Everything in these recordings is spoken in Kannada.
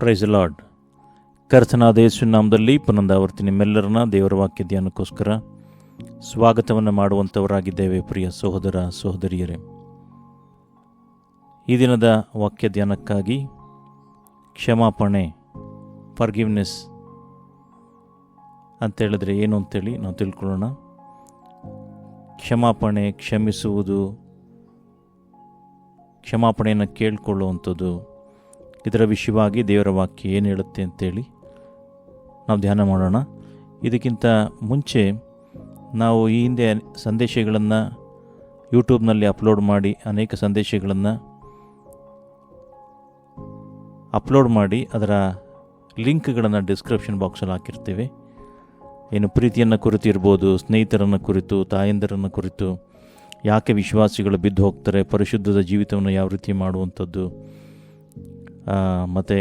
Price lord. ಕರ್ತನಾದ ಯೇಸುವಿನ ನಾಮದಲ್ಲಿ ಪುನರಾವರ್ತಿ ನಿಮ್ಮೆಲ್ಲರನ್ನ ದೇವರ ವಾಕ್ಯ ಧ್ಯಾನಕ್ಕೋಸ್ಕರ ಸ್ವಾಗತವನ್ನು ಮಾಡುವಂಥವರಾಗಿದ್ದೇವೆ. ಪ್ರಿಯ ಸಹೋದರ ಸಹೋದರಿಯರೇ, ಈ ದಿನದ ವಾಕ್ಯ ಧ್ಯಾನಕ್ಕಾಗಿ ಕ್ಷಮಾಪಣೆ, ಫರ್ಗಿವ್ನೆಸ್ ಅಂತೇಳಿದ್ರೆ ಏನು ಅಂತೇಳಿ ನಾವು ತಿಳ್ಕೊಳ್ಳೋಣ. ಕ್ಷಮಾಪಣೆ, ಕ್ಷಮಿಸುವುದು, ಕ್ಷಮಾಪಣೆಯನ್ನು ಕೇಳಿಕೊಳ್ಳುವಂಥದ್ದು, ಇದರ ವಿಷಯವಾಗಿ ದೇವರ ವಾಕ್ಯ ಏನು ಹೇಳುತ್ತೆ ಅಂತೇಳಿ ನಾವು ಧ್ಯಾನ ಮಾಡೋಣ. ಇದಕ್ಕಿಂತ ಮುಂಚೆ ನಾವು ಈ ಹಿಂದೆ ಸಂದೇಶಗಳನ್ನು ಯೂಟ್ಯೂಬ್ನಲ್ಲಿ ಅಪ್ಲೋಡ್ ಮಾಡಿ ಅನೇಕ ಸಂದೇಶಗಳನ್ನು ಅಪ್ಲೋಡ್ ಮಾಡಿ ಅದರ ಲಿಂಕ್ಗಳನ್ನು ಡಿಸ್ಕ್ರಿಪ್ಷನ್ ಬಾಕ್ಸಲ್ಲಿ ಹಾಕಿರ್ತೇವೆ. ಏನು ಪ್ರೀತಿಯನ್ನು ಕುರಿತು ಇರ್ಬೋದು, ಸ್ನೇಹಿತರನ್ನು ಕುರಿತು, ತಾಯಂದಿರನ್ನು ಕುರಿತು, ಯಾಕೆ ವಿಶ್ವಾಸಿಗಳು ಬಿದ್ದು ಹೋಗ್ತಾರೆ, ಪರಿಶುದ್ಧದ ಜೀವಿತವನ್ನು ಯಾವ ರೀತಿ ಮಾಡುವಂಥದ್ದು, ಮತ್ತು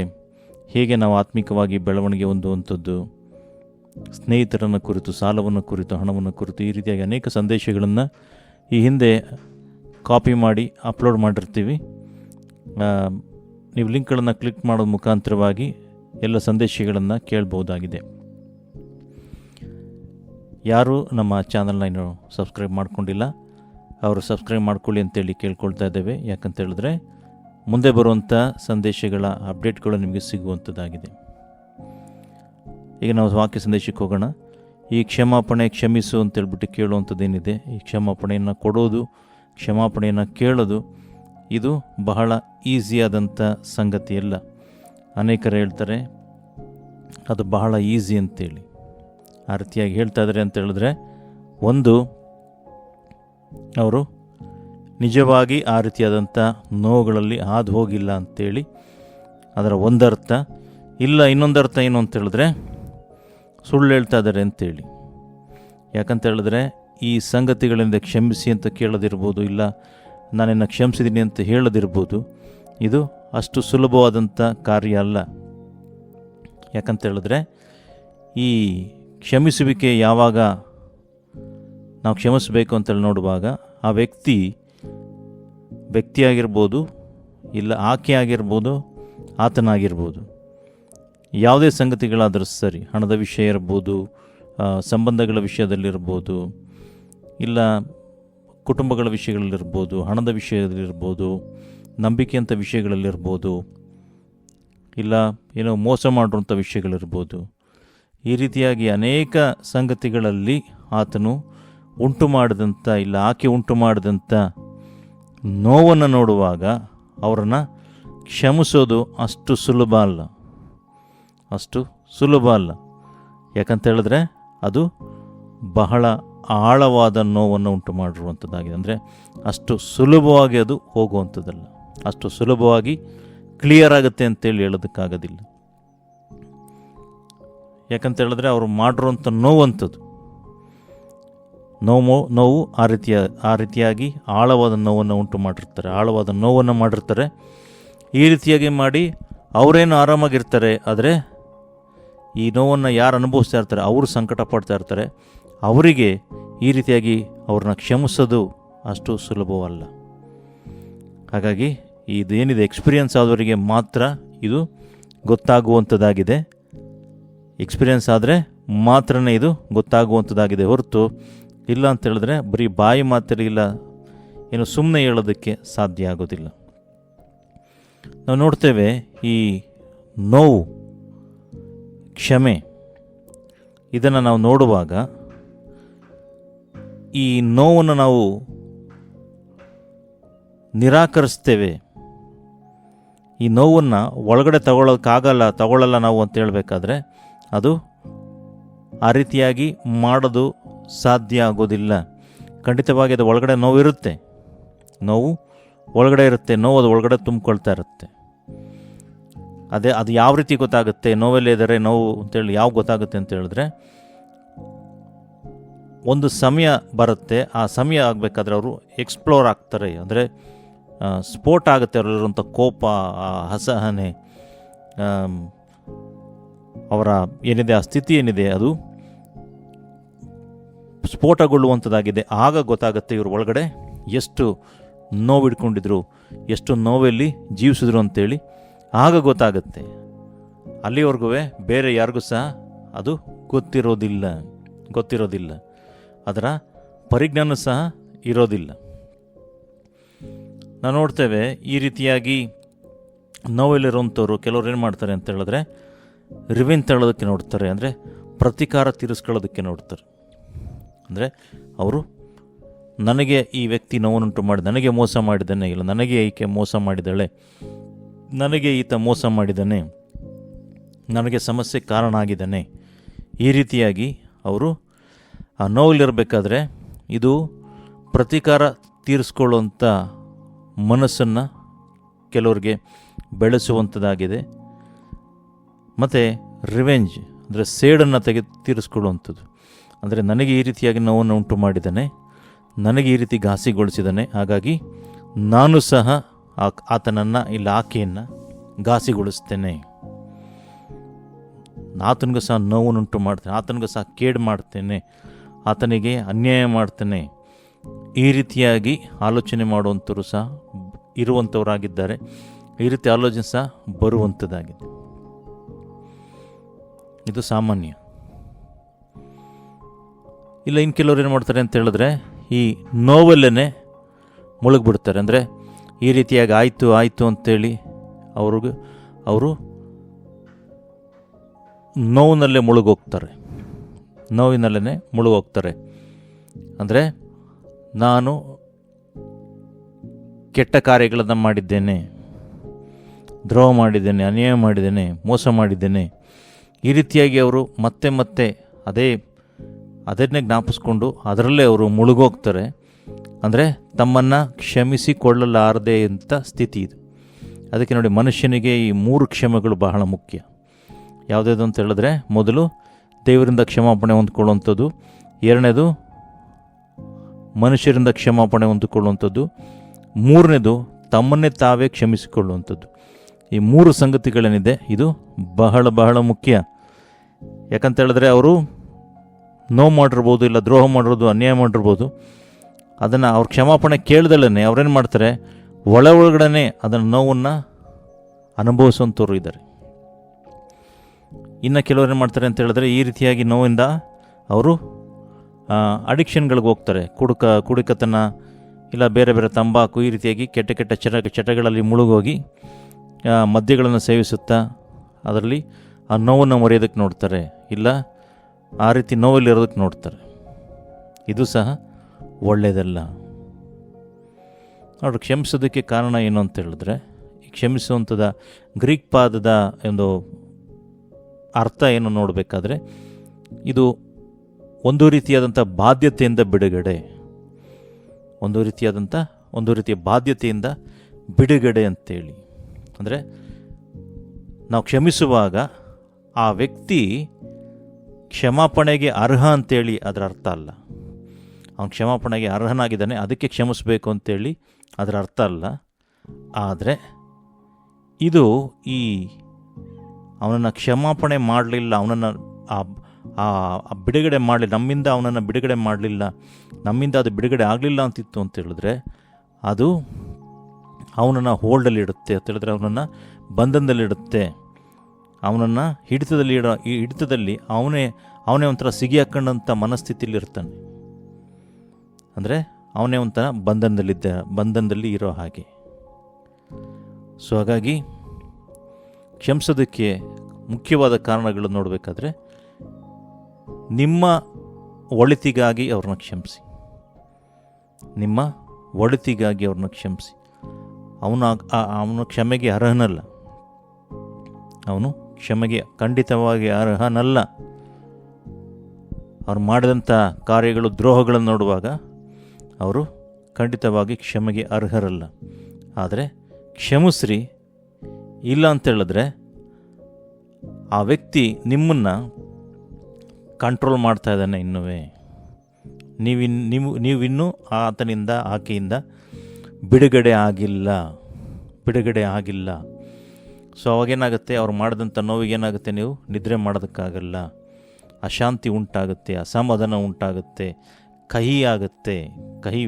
ಹೇಗೆ ನಾವು ಆತ್ಮಿಕವಾಗಿ ಬೆಳವಣಿಗೆ ಹೊಂದುವಂಥದ್ದು, ಸ್ನೇಹಿತರನ್ನು ಕುರಿತು, ಸಾಲವನ್ನು ಕುರಿತು, ಹಣವನ್ನು ಕುರಿತು, ಈ ರೀತಿಯಾಗಿ ಅನೇಕ ಸಂದೇಶಗಳನ್ನು ಈ ಹಿಂದೆ ಕಾಪಿ ಮಾಡಿ ಅಪ್ಲೋಡ್ ಮಾಡಿರ್ತೀವಿ. ನೀವು ಲಿಂಕ್ಗಳನ್ನು ಕ್ಲಿಕ್ ಮಾಡೋದ್ರ ಮುಖಾಂತರವಾಗಿ ಎಲ್ಲ ಸಂದೇಶಗಳನ್ನು ಕೇಳ್ಬೋದಾಗಿದೆ. ಯಾರು ನಮ್ಮ ಚಾನಲ್ನ ಇನ್ನೂ ಸಬ್ಸ್ಕ್ರೈಬ್ ಮಾಡ್ಕೊಂಡಿಲ್ಲ, ಅವರು ಸಬ್ಸ್ಕ್ರೈಬ್ ಮಾಡ್ಕೊಳ್ಳಿ ಅಂತೇಳಿ ಕೇಳ್ಕೊಳ್ತಾ ಇದ್ದೇವೆ. ಯಾಕಂತ ಹೇಳಿದ್ರೆ ಮುಂದೆ ಬರುವಂಥ ಸಂದೇಶಗಳ ಅಪ್ಡೇಟ್ಗಳು ನಿಮಗೆ ಸಿಗುವಂಥದ್ದಾಗಿದೆ. ಈಗ ನಾವು ವಾಕ್ಯ ಸಂದೇಶಕ್ಕೆ ಹೋಗೋಣ. ಈ ಕ್ಷಮಾಪಣೆ, ಕ್ಷಮಿಸು ಅಂತೇಳ್ಬಿಟ್ಟು ಕೇಳುವಂಥದ್ದೇನಿದೆ, ಈ ಕ್ಷಮಾಪಣೆಯನ್ನು ಕೊಡೋದು, ಕ್ಷಮಾಪಣೆಯನ್ನು ಕೇಳೋದು, ಇದು ಬಹಳ ಈಸಿಯಾದಂಥ ಸಂಗತಿಯಲ್ಲ. ಅನೇಕರು ಹೇಳ್ತಾರೆ ಅದು ಬಹಳ ಈಸಿ ಅಂತೇಳಿ. ಆ ರೀತಿಯಾಗಿ ಹೇಳ್ತಾ ಇದ್ದಾರೆ ಅಂತ ಹೇಳಿದ್ರೆ, ಒಂದು, ಅವರು ನಿಜವಾಗಿ ಆ ರೀತಿಯಾದಂಥ ನೋವುಗಳಲ್ಲಿ ಹಾದು ಹೋಗಿಲ್ಲ ಅಂಥೇಳಿ ಅದರ ಒಂದರ್ಥ. ಇಲ್ಲ, ಇನ್ನೊಂದರ್ಥ ಏನು ಅಂತ ಹೇಳಿದ್ರೆ ಸುಳ್ಳು ಹೇಳ್ತಾ ಇದ್ದಾರೆ ಅಂತೇಳಿ. ಯಾಕಂತ ಹೇಳಿದ್ರೆ ಈ ಸಂಗತಿಗಳಿಂದ ಕ್ಷಮಿಸಿ ಅಂತ ಕೇಳೋದಿರ್ಬೋದು, ಇಲ್ಲ ನಾನಿನ್ನು ಕ್ಷಮಿಸಿದ್ದೀನಿ ಅಂತ ಹೇಳೋದಿರ್ಬೋದು. ಇದು ಅಷ್ಟು ಸುಲಭವಾದಂಥ ಕಾರ್ಯ ಅಲ್ಲ. ಯಾಕಂತ ಹೇಳಿದ್ರೆ ಈ ಕ್ಷಮಿಸುವಿಕೆ ಯಾವಾಗ ನಾವು ಕ್ಷಮಿಸಬೇಕು ಅಂತೇಳಿ ನೋಡುವಾಗ ಆ ವ್ಯಕ್ತಿಯಾಗಿರ್ಬೋದು, ಇಲ್ಲ ಆಕೆ ಆಗಿರ್ಬೋದು, ಆತನಾಗಿರ್ಬೋದು, ಯಾವುದೇ ಸಂಗತಿಗಳಾದರೂ ಸರಿ, ಹಣದ ವಿಷಯ ಇರ್ಬೋದು, ಸಂಬಂಧಗಳ ವಿಷಯದಲ್ಲಿರ್ಬೋದು, ಇಲ್ಲ ಕುಟುಂಬಗಳ ವಿಷಯಗಳಲ್ಲಿರ್ಬೋದು, ಹಣದ ವಿಷಯದಲ್ಲಿರ್ಬೋದು, ನಂಬಿಕೆಯಂಥ ವಿಷಯಗಳಲ್ಲಿರ್ಬೋದು, ಇಲ್ಲ ಏನೋ ಮೋಸ ಮಾಡಿರುವಂಥ ವಿಷಯಗಳಿರ್ಬೋದು. ಈ ರೀತಿಯಾಗಿ ಅನೇಕ ಸಂಗತಿಗಳಲ್ಲಿ ಆತನು ಉಂಟು ಮಾಡಿದಂಥ, ಇಲ್ಲ ಆಕೆ ಉಂಟು ಮಾಡಿದಂಥ ನೋವನ್ನು ನೋಡುವಾಗ ಅವರನ್ನು ಕ್ಷಮಿಸೋದು ಅಷ್ಟು ಸುಲಭ ಅಲ್ಲ. ಯಾಕಂತ ಹೇಳಿದ್ರೆ ಅದು ಬಹಳ ಆಳವಾದ ನೋವನ್ನು ಉಂಟು ಮಾಡಿರುವಂಥದ್ದಾಗಿದೆ. ಅಂದರೆ ಅಷ್ಟು ಸುಲಭವಾಗಿ ಅದು ಹೋಗುವಂಥದ್ದಲ್ಲ, ಅಷ್ಟು ಸುಲಭವಾಗಿ ಕ್ಲಿಯರ್ ಆಗುತ್ತೆ ಅಂತೇಳಿ ಹೇಳೋದಕ್ಕಾಗೋದಿಲ್ಲ. ಯಾಕಂತ ಹೇಳಿದ್ರೆ ಅವರು ಮಾಡಿರುವಂಥ ನೋವಂಥದ್ದು ನೋವು ಆ ರೀತಿಯಾಗಿ ಆಳವಾದ ನೋವನ್ನು ಉಂಟು ಮಾಡಿರ್ತಾರೆ. ಈ ರೀತಿಯಾಗಿ ಮಾಡಿ ಅವರೇನು ಆರಾಮಾಗಿರ್ತಾರೆ, ಆದರೆ ಈ ನೋವನ್ನು ಯಾರು ಅನುಭವಿಸ್ತಾ ಇರ್ತಾರೆ ಅವರು ಸಂಕಟ ಪಡ್ತಾ ಇರ್ತಾರೆ. ಅವರಿಗೆ ಈ ರೀತಿಯಾಗಿ ಅವ್ರನ್ನ ಕ್ಷಮಿಸೋದು ಅಷ್ಟು ಸುಲಭವಲ್ಲ. ಹಾಗಾಗಿ ಇದೇನಿದೆ ಎಕ್ಸ್ಪೀರಿಯನ್ಸ್ ಆದವರಿಗೆ ಮಾತ್ರ ಇದು ಗೊತ್ತಾಗುವಂಥದ್ದಾಗಿದೆ. ಎಕ್ಸ್ಪೀರಿಯನ್ಸ್ ಆದರೆ ಮಾತ್ರನೇ ಇದು ಗೊತ್ತಾಗುವಂಥದ್ದಾಗಿದೆ, ಹೊರತು ಇಲ್ಲ ಅಂತ ಹೇಳಿದ್ರೆ ಬರೀ ಬಾಯಿ ಮಾತಿರಲಿಲ್ಲ, ಏನು ಸುಮ್ಮನೆ ಹೇಳೋದಕ್ಕೆ ಸಾಧ್ಯ ಆಗೋದಿಲ್ಲ. ನಾವು ನೋಡ್ತೇವೆ ಈ ನೋವು, ಕ್ಷಮೆ, ಇದನ್ನು ನಾವು ನೋಡುವಾಗ ಈ ನೋವನ್ನು ನಾವು ನಿರಾಕರಿಸ್ತೇವೆ. ಈ ನೋವನ್ನು ಒಳಗಡೆ ತಗೊಳ್ಳಲ್ಲ ನಾವು ಅಂತ ಹೇಳಬೇಕಾದ್ರೆ ಅದು ಆ ರೀತಿಯಾಗಿ ಮಾಡೋದು ಸಾಧ್ಯ ಆಗೋದಿಲ್ಲ. ಖಂಡಿತವಾಗಿ ಅದು ಒಳಗಡೆ ನೋವು ಒಳಗಡೆ ಇರುತ್ತೆ, ನೋವು ಅದು ಒಳಗಡೆ ತುಂಬಿಕೊಳ್ತಾ ಇರುತ್ತೆ. ಅದು ಯಾವ ರೀತಿ ಗೊತ್ತಾಗುತ್ತೆ, ನೋವಲ್ಲೇ ಇದ್ದಾರೆ ನೋವು ಅಂತೇಳಿ ಯಾವ ಗೊತ್ತಾಗುತ್ತೆ ಅಂತ ಹೇಳಿದ್ರೆ, ಒಂದು ಸಮಯ ಬರುತ್ತೆ, ಆ ಸಮಯ ಆಗಬೇಕಾದ್ರೆ ಅವರು ಎಕ್ಸ್ಪ್ಲೋರ್ ಆಗ್ತಾರೆ. ಅಂದರೆ ಸ್ಫೋಟ ಆಗುತ್ತೆ ಅವರಲ್ಲಿರುವಂಥ ಕೋಪ, ಅಸಹನೆ, ಅವರ ಏನಿದೆ ಆ ಸ್ಥಿತಿ ಏನಿದೆ ಅದು ಸ್ಫೋಟಗೊಳ್ಳುವಂಥದ್ದಾಗಿದೆ. ಆಗ ಗೊತ್ತಾಗುತ್ತೆ ಇವರು ಒಳಗಡೆ ಎಷ್ಟು ನೋವಿಡ್ಕೊಂಡಿದ್ರು, ಎಷ್ಟು ನೋವಲ್ಲಿ ಜೀವಿಸಿದ್ರು ಅಂತೇಳಿ ಆಗ ಗೊತ್ತಾಗುತ್ತೆ. ಅಲ್ಲಿವರೆಗೂ ಬೇರೆ ಯಾರಿಗೂ ಸಹ ಅದು ಗೊತ್ತಿರೋದಿಲ್ಲ, ಅದರ ಪರಿಜ್ಞಾನ ಸಹ ಇರೋದಿಲ್ಲ. ನಾವು ನೋಡ್ತೇವೆ ಈ ರೀತಿಯಾಗಿ ನೋವಲ್ಲಿರುವಂಥವ್ರು ಕೆಲವ್ರು ಏನು ಮಾಡ್ತಾರೆ ಅಂತ ಹೇಳಿದ್ರೆ ರಿವೆಂಜ್ ತಗೊಳ್ಳೋದಕ್ಕೆ ನೋಡ್ತಾರೆ, ಅಂದರೆ ಪ್ರತೀಕಾರ ತೀರಿಸ್ಕೊಳ್ಳೋದಕ್ಕೆ ನೋಡ್ತಾರೆ. ಅಂದರೆ ಅವರು ನನಗೆ ಈ ವ್ಯಕ್ತಿ ನೋವನ್ನುಂಟು ಮಾಡಿ, ನನಗೆ ಮೋಸ ಮಾಡಿದ್ದಾನೆ, ಇಲ್ಲ ನನಗೆ ಈಕೆ ಮೋಸ ಮಾಡಿದ್ದಾಳೆ, ನನಗೆ ಈತ ಮೋಸ ಮಾಡಿದ್ದಾನೆ, ನನಗೆ ಸಮಸ್ಯೆ ಕಾರಣ ಆಗಿದ್ದಾನೆ, ಈ ರೀತಿಯಾಗಿ ಅವರು ಆ ನೋವಲ್ಲಿರಬೇಕಾದ್ರೆ ಇದು ಪ್ರತೀಕಾರ ತೀರಿಸ್ಕೊಳ್ಳುವಂಥ ಮನಸ್ಸನ್ನು ಕೆಲವ್ರಿಗೆ ಬೆಳೆಸುವಂಥದ್ದಾಗಿದೆ. ಮತ್ತು ರಿವೆಂಜ್ ಅಂದರೆ ಸೇಡನ್ನು ತೀರಿಸ್ಕೊಳ್ಳುವಂಥದ್ದು, ಅಂದರೆ ನನಗೆ ಈ ರೀತಿಯಾಗಿ ನೋವನ್ನು ಉಂಟು ಮಾಡಿದ್ದಾನೆ, ನನಗೆ ಈ ರೀತಿ ಘಾಸಿಗೊಳಿಸಿದ್ದಾನೆ, ಹಾಗಾಗಿ ನಾನು ಸಹ ಆತನನ್ನು ಇಲ್ಲ ಆಕೆಯನ್ನು ಘಾಸಿಗೊಳಿಸ್ತೇನೆ, ಆತನಿಗೂ ಸಹ ನೋವನ್ನುಂಟು ಮಾಡ್ತೇನೆ, ಆತನಿಗೂ ಸಹ ಕೇಡು ಮಾಡ್ತೇನೆ, ಆತನಿಗೆ ಅನ್ಯಾಯ ಮಾಡ್ತೇನೆ, ಈ ರೀತಿಯಾಗಿ ಆಲೋಚನೆ ಮಾಡುವಂಥವ್ರು ಸಹ ಇರುವಂಥವರಾಗಿದ್ದಾರೆ. ಈ ರೀತಿ ಆಲೋಚನೆ ಸಹ ಬರುವಂಥದ್ದಾಗಿದೆ. ಇದು ಸಾಮಾನ್ಯ. ಇಲ್ಲ ಇನ್ನು ಕೆಲವ್ರು ಏನು ಮಾಡ್ತಾರೆ ಅಂತ ಹೇಳಿದ್ರೆ ಈ ನೋವಲ್ಲೇ ಮುಳುಗ್ಬಿಡ್ತಾರೆ. ಅಂದರೆ ಈ ರೀತಿಯಾಗಿ ಆಯಿತು ಅಂತೇಳಿ ಅವರು ನೋವಿನಲ್ಲೇ ಮುಳುಗೋಗ್ತಾರೆ. ಅಂದರೆ ನಾನು ಕೆಟ್ಟ ಕಾರ್ಯಗಳನ್ನು ಮಾಡಿದ್ದೇನೆ, ದ್ರೋಹ ಮಾಡಿದ್ದೇನೆ, ಅನ್ಯಾಯ ಮಾಡಿದ್ದೇನೆ, ಮೋಸ ಮಾಡಿದ್ದೇನೆ, ಈ ರೀತಿಯಾಗಿ ಅವರು ಮತ್ತೆ ಅದನ್ನೇ ಜ್ಞಾಪಿಸ್ಕೊಂಡು ಅದರಲ್ಲೇ ಅವರು ಮುಳುಗೋಗ್ತಾರೆ. ಅಂದರೆ ತಮ್ಮನ್ನು ಕ್ಷಮಿಸಿಕೊಳ್ಳಲಾರದೆ ಅಂತ ಸ್ಥಿತಿ ಇದು. ಅದಕ್ಕೆ ನೋಡಿ, ಮನುಷ್ಯನಿಗೆ ಈ 3 ಕ್ಷಮೆಗಳು ಬಹಳ ಮುಖ್ಯ. ಯಾವುದ್ಯಾವುದು ಅಂತ ಹೇಳಿದ್ರೆ, ಮೊದಲು ದೇವರಿಂದ ಕ್ಷಮಾಪಣೆ ಹೊಂದ್ಕೊಳ್ಳುವಂಥದ್ದು, ಎರಡನೇದು ಮನುಷ್ಯರಿಂದ ಕ್ಷಮಾಪಣೆ ಹೊಂದಿಕೊಳ್ಳುವಂಥದ್ದು, ಮೂರನೇದು ತಮ್ಮನ್ನೇ ತಾವೇ ಕ್ಷಮಿಸಿಕೊಳ್ಳುವಂಥದ್ದು. ಈ 3 ಸಂಗತಿಗಳೇನಿದೆ ಇದು ಬಹಳ ಮುಖ್ಯ. ಯಾಕಂತ ಹೇಳಿದ್ರೆ ಅವರು ನೋವು ಮಾಡಿರ್ಬೋದು, ಇಲ್ಲ ದ್ರೋಹ ಮಾಡಿರೋದು, ಅನ್ಯಾಯ ಮಾಡಿರ್ಬೋದು, ಅದನ್ನು ಅವ್ರ ಕ್ಷಮಾಪಣೆ ಕೇಳ್ದಲ್ಲೇ ಅವ್ರೇನು ಮಾಡ್ತಾರೆ, ಒಳಗಡೆ ಅದನ್ನು ನೋವನ್ನು ಅನುಭವಿಸುವಂಥವ್ರು ಇದ್ದಾರೆ. ಇನ್ನು ಕೆಲವರು ಏನು ಮಾಡ್ತಾರೆ ಅಂತ ಹೇಳಿದ್ರೆ ಈ ರೀತಿಯಾಗಿ ನೋವಿಂದ ಅವರು ಅಡಿಕ್ಷನ್ಗಳಿಗೆ ಹೋಗ್ತಾರೆ. ಕುಡುಕತನ, ಇಲ್ಲ ಬೇರೆ ತಂಬಾಕು, ಈ ರೀತಿಯಾಗಿ ಕೆಟ್ಟ ಚಟಗಳಲ್ಲಿ ಮುಳುಗೋಗಿ ಮದ್ಯಗಳನ್ನು ಸೇವಿಸುತ್ತಾ ಅದರಲ್ಲಿ ಆ ನೋವನ್ನು ಮರೆಯೋದಕ್ಕೆ ನೋಡ್ತಾರೆ, ಇಲ್ಲ ಆ ರೀತಿ ನೋವಲ್ಲಿರೋದಕ್ಕೆ ನೋಡ್ತಾರೆ. ಇದು ಸಹ ಒಳ್ಳೆಯದಲ್ಲ. ನೋಡ್ರಿ, ಕ್ಷಮಿಸೋದಕ್ಕೆ ಕಾರಣ ಏನು ಅಂತ ಹೇಳಿದ್ರೆ, ಈ ಕ್ಷಮಿಸುವಂಥದ್ದು ಗ್ರೀಕ್ ಪಾದದ ಒಂದು ಅರ್ಥ ಏನು ನೋಡಬೇಕಾದ್ರೆ, ಇದು ಒಂದು ರೀತಿಯಾದಂಥ ಬಾಧ್ಯತೆಯಿಂದ ಬಿಡುಗಡೆ, ಒಂದು ರೀತಿಯ ಬಾಧ್ಯತೆಯಿಂದ ಬಿಡುಗಡೆ ಅಂತೇಳಿ. ಅಂದರೆ ನಾವು ಕ್ಷಮಿಸುವಾಗ ಆ ವ್ಯಕ್ತಿ ಕ್ಷಮಾಪಣೆಗೆ ಅರ್ಹ ಅಂತೇಳಿ ಅದರ ಅರ್ಥ ಅಲ್ಲ. ಅವನು ಕ್ಷಮಾಪಣೆಗೆ ಅರ್ಹನಾಗಿದ್ದಾನೆ, ಅದಕ್ಕೆ ಕ್ಷಮಿಸಬೇಕು ಅಂತೇಳಿ ಅದರ ಅರ್ಥ ಅಲ್ಲ. ಆದರೆ ಇದು ಅವನನ್ನು ಕ್ಷಮಾಪಣೆ ಮಾಡಲಿಲ್ಲ, ಅವನನ್ನು ಬಿಡುಗಡೆ ಮಾಡಲಿಲ್ಲ, ನಮ್ಮಿಂದ ಅವನನ್ನು ಬಿಡುಗಡೆ ಮಾಡಲಿಲ್ಲ, ನಮ್ಮಿಂದ ಅದು ಬಿಡುಗಡೆ ಆಗಲಿಲ್ಲ ಅಂತಿತ್ತು ಅಂತ ಹೇಳಿದ್ರೆ, ಅದು ಅವನನ್ನು ಹೋಲ್ಡಲ್ಲಿಡುತ್ತೆ ಅಂತ ಹೇಳಿದ್ರೆ, ಅವನನ್ನು ಬಂಧನದಲ್ಲಿಡುತ್ತೆ, ಅವನನ್ನು ಹಿಡಿತದಲ್ಲಿ ಅವನೇ ಒಂಥರ ಸಿಗಿ ಹಾಕೊಂಡಂಥ ಮನಸ್ಥಿತಿಯಲ್ಲಿ ಇರ್ತಾನೆ. ಅಂದರೆ ಅವನೇ ಒಂಥರ ಬಂಧನದಲ್ಲಿ ಇರೋ ಹಾಗೆ. ಸೊ ಹಾಗಾಗಿ ಕ್ಷಮಿಸೋದಕ್ಕೆ ಮುಖ್ಯವಾದ ಕಾರಣಗಳು ನೋಡಬೇಕಾದ್ರೆ, ನಿಮ್ಮ ಒಳಿತಿಗಾಗಿ ಅವ್ರನ್ನ ಕ್ಷಮಿಸಿ, ಅವನು ಕ್ಷಮೆಗೆ ಅರ್ಹನಲ್ಲ, ಅವನು ಕ್ಷಮೆಗೆ ಖಂಡಿತವಾಗಿ ಅರ್ಹನಲ್ಲ. ಅವ್ರು ಮಾಡಿದಂಥ ಕಾರ್ಯಗಳು, ದ್ರೋಹಗಳನ್ನು ನೋಡುವಾಗ ಅವರು ಖಂಡಿತವಾಗಿ ಕ್ಷಮೆಗೆ ಅರ್ಹರಲ್ಲ. ಆದರೆ ಕ್ಷಮಿಸ್ರಿ, ಇಲ್ಲ ಅಂತ ಹೇಳಿದ್ರೆ ಆ ವ್ಯಕ್ತಿ ನಿಮ್ಮನ್ನು ಕಂಟ್ರೋಲ್ ಮಾಡ್ತಾ ಇದ್ದಾನೆ. ನೀವಿನ್ನೂ ಆತನಿಂದ ಆಕೆಯಿಂದ ಬಿಡುಗಡೆ ಆಗಿಲ್ಲ. ಸೊ ಅವಾಗೇನಾಗುತ್ತೆ, ಅವ್ರು ಮಾಡಿದಂಥ ನೋವಿಗೇನಾಗುತ್ತೆ, ನೀವು ನಿದ್ರೆ ಮಾಡೋದಕ್ಕಾಗಲ್ಲ, ಅಶಾಂತಿ ಉಂಟಾಗುತ್ತೆ, ಅಸಮಾಧಾನ ಉಂಟಾಗುತ್ತೆ, ಕಹಿ ಆಗುತ್ತೆ, ಕಹಿ